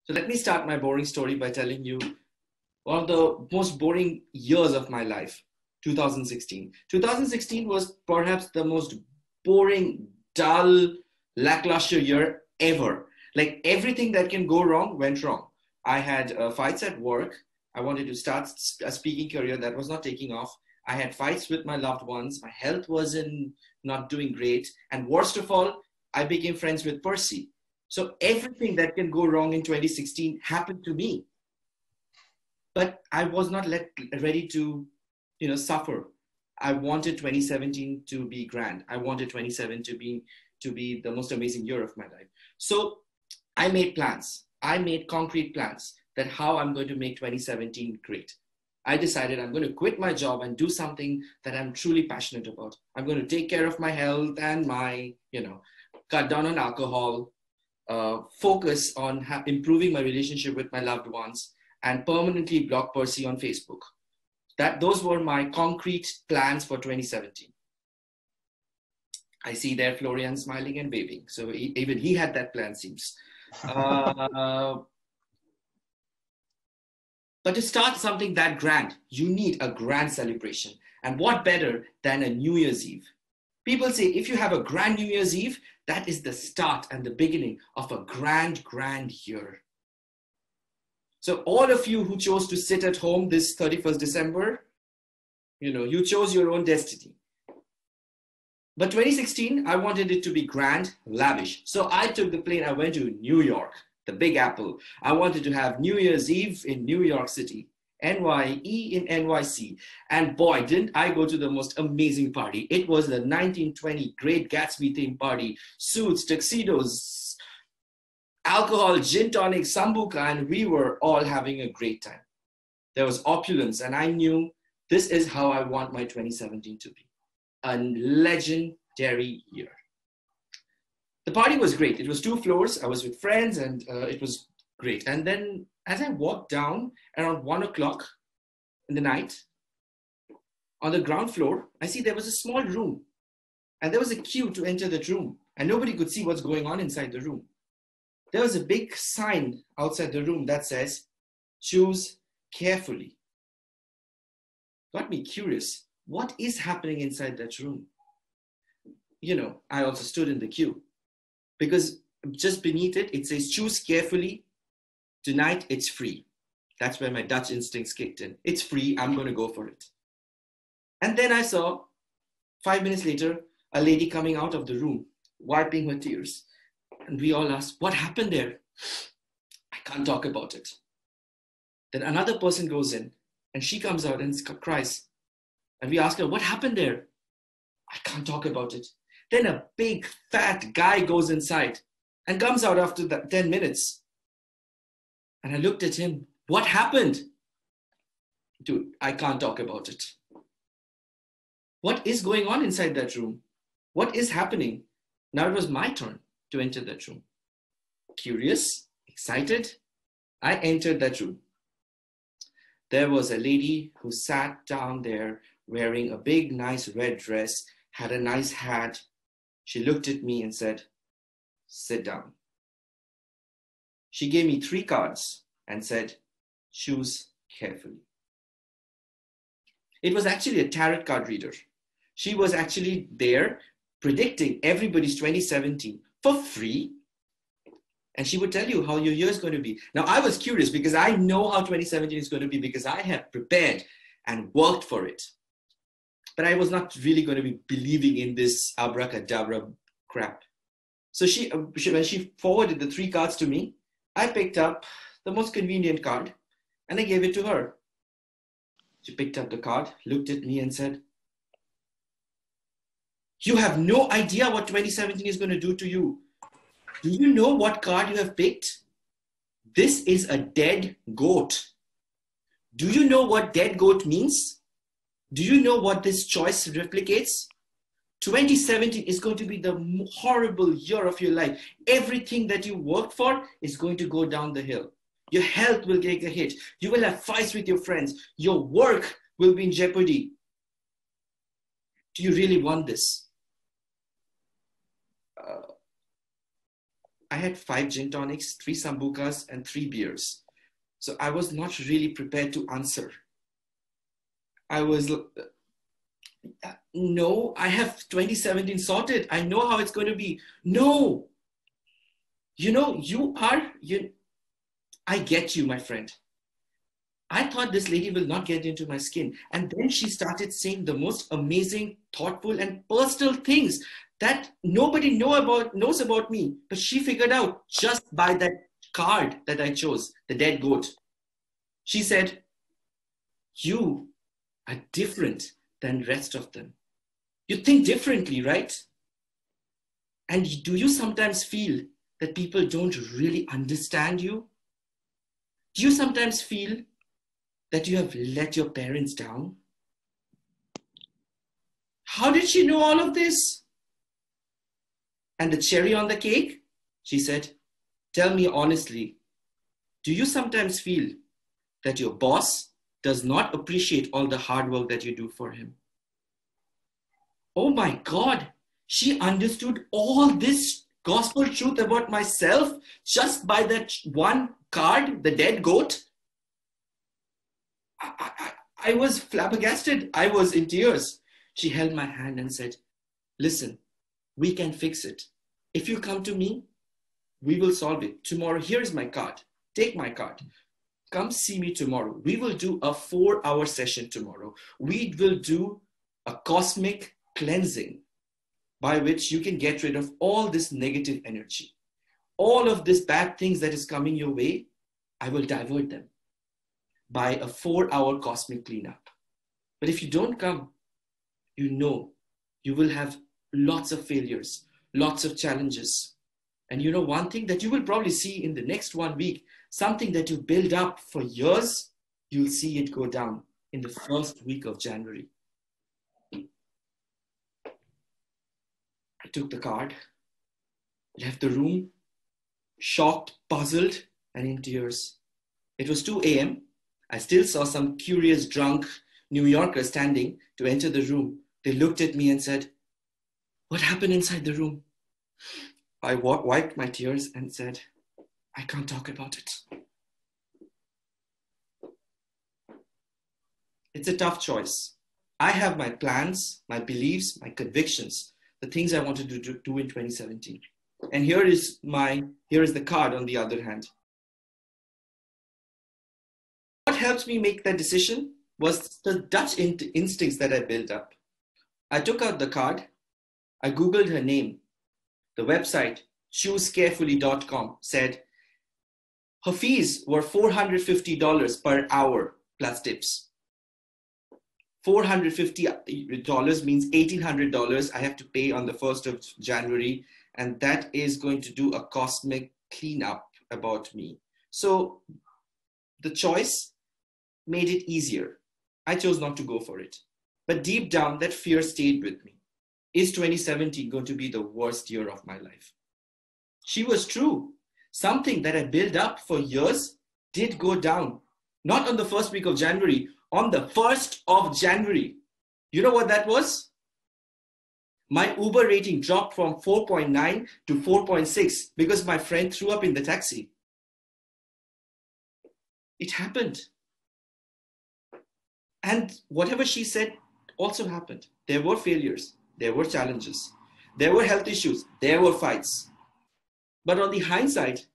So let me start my boring story by telling you one of the most boring years of my life, 2016. 2016 was perhaps the most boring, dull, lackluster year ever. Like everything that can go wrong went wrong. I had fights at work. I wanted to start a speaking career that was not taking off. I had fights with my loved ones. My health wasn't not doing great. And worst of all, I became friends with Percy. So everything that can go wrong in 2016 happened to me. But I was not ready to, suffer. I wanted 2017 to be grand. I wanted 2017 to be the most amazing year of my life. So I made plans. I made concrete plans that how I'm going to make 2017 great. I decided I'm going to quit my job and do something that I'm truly passionate about. I'm going to take care of my health and my, cut down on alcohol, focus on improving my relationship with my loved ones, and permanently block Percy on Facebook. Those were my concrete plans for 2017. I see there Florian smiling and waving. So even he had that plan, seems. But to start something that grand, you need a grand celebration. And what better than a New Year's Eve? People say if you have a grand New Year's Eve, that is the start and the beginning of a grand, grand year. So all of you who chose to sit at home this 31st December, you chose your own destiny. But 2016, I wanted it to be grand, lavish. So I took the plane, I went to New York, the Big Apple. I wanted to have New Year's Eve in New York City, NYE in NYC. And boy, didn't I go to the most amazing party. It was the 1920 Great Gatsby themed party, suits, tuxedos, alcohol, gin tonic, sambuca, and we were all having a great time. There was opulence, and I knew this is how I want my 2017 to be. A legendary year. The party was great. It was 2 floors. I was with friends and it was great. And then as I walked down around 1 o'clock in the night, on the ground floor, I see there was a small room and there was a queue to enter that room and nobody could see what's going on inside the room. There was a big sign outside the room that says, "Choose carefully." Got me curious. What is happening inside that room? I also stood in the queue because just beneath it, it says, "Choose carefully. Tonight, it's free." That's where my Dutch instincts kicked in. It's free. I'm going to go for it. And then I saw 5 minutes later, a lady coming out of the room, wiping her tears. And we all asked, "What happened there?" "I can't talk about it." Then another person goes in and she comes out and cries. And we ask her, "What happened there?" "I can't talk about it." Then a big fat guy goes inside and comes out after 10 minutes. And I looked at him. "What happened?" "Dude, I can't talk about it." What is going on inside that room? What is happening? Now it was my turn to enter that room. Curious, excited, I entered that room. There was a lady who sat down there wearing a big, nice red dress, had a nice hat. She looked at me and said, "Sit down." She gave me 3 cards and said, "Choose carefully." It was actually a tarot card reader. She was actually there predicting everybody's 2017 for free. And she would tell you how your year is going to be. Now, I was curious because I know how 2017 is going to be because I have prepared and worked for it. But I was not really going to be believing in this abracadabra crap. So when she forwarded the 3 cards to me, I picked up the most convenient card and I gave it to her. She picked up the card, looked at me and said, "You have no idea what 2017 is going to do to you. Do you know what card you have picked? This is a dead goat. Do you know what dead goat means? Do you know what this choice replicates? 2017 is going to be the horrible year of your life. Everything that you worked for is going to go down the hill. Your health will take a hit. You will have fights with your friends. Your work will be in jeopardy. Do you really want this?" I had 5 gin tonics, 3 sambucas, and 3 beers. So I was not really prepared to answer. I was, no, I have 2017 sorted. I know how it's going to be. No, I get you, my friend. I thought this lady will not get into my skin. And then she started saying the most amazing, thoughtful, and personal things that nobody knows about me. But she figured out just by that card that I chose, the dead goat. She said, you are different than the rest of them. You think differently, right? And do you sometimes feel that people don't really understand you? Do you sometimes feel that you have let your parents down? How did she know all of this? And the cherry on the cake, she said, tell me honestly, do you sometimes feel that your boss does not appreciate all the hard work that you do for him? Oh my God, she understood all this gospel truth about myself just by that one card, the dead goat. I was flabbergasted. I was in tears. She held my hand and said, listen, we can fix it. If you come to me, we will solve it. Tomorrow, here's my card. Take my card. Come see me tomorrow. We will do a 4-hour session tomorrow. We will do a cosmic cleansing by which you can get rid of all this negative energy. All of these bad things that is coming your way, I will divert them by a 4-hour cosmic cleanup. But if you don't come, you know you will have lots of failures, lots of challenges. And you know one thing that you will probably see in the next 1 week, something that you build up for years, you'll see it go down in the first week of January. I took the card, left the room, shocked, puzzled, and in tears. It was 2 a.m. I still saw some curious, drunk New Yorkers standing to enter the room. They looked at me and said, what happened inside the room? I wiped my tears and said, I can't talk about it. It's a tough choice. I have my plans, my beliefs, my convictions, the things I wanted to do in 2017. And here is the card on the other hand. What helped me make that decision was the Dutch instincts that I built up. I took out the card, I Googled her name. The website, chooscarefully.com, said her fees were $450 per hour plus tips. $450 means $1,800 I have to pay on the 1st of January, and that is going to do a cosmic cleanup about me. So the choice made it easier. I chose not to go for it. But deep down, that fear stayed with me. Is 2017 going to be the worst year of my life? She was true. Something that I built up for years did go down. Not on the first week of January, on the 1st of January. You know what that was? My Uber rating dropped from 4.9 to 4.6 because my friend threw up in the taxi. It happened. And whatever she said also happened. There were failures. There were challenges. There were health issues. There were fights. But on the hindsight,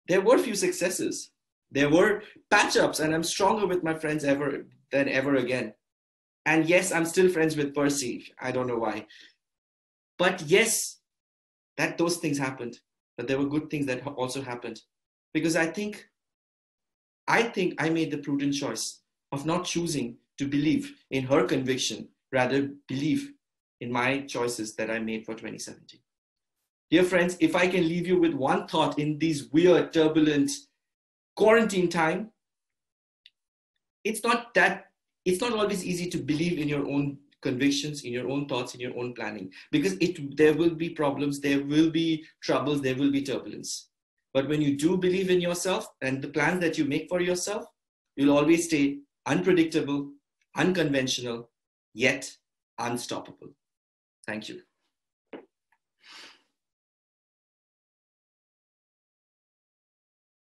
there were few successes. There were patch-ups, and I'm stronger with my friends than ever again. And yes, I'm still friends with Percy. I don't know why. But yes, those things happened. But there were good things that also happened. Because I think I made the prudent choice of not choosing to believe in her conviction, rather believe in my choices that I made for 2017. Dear friends, if I can leave you with one thought in these weird, turbulent quarantine time, it's not always easy to believe in your own convictions, in your own thoughts, in your own planning, because there will be problems, there will be troubles, there will be turbulence. But when you do believe in yourself and the plans that you make for yourself, you'll always stay unpredictable, unconventional, yet unstoppable. Thank you.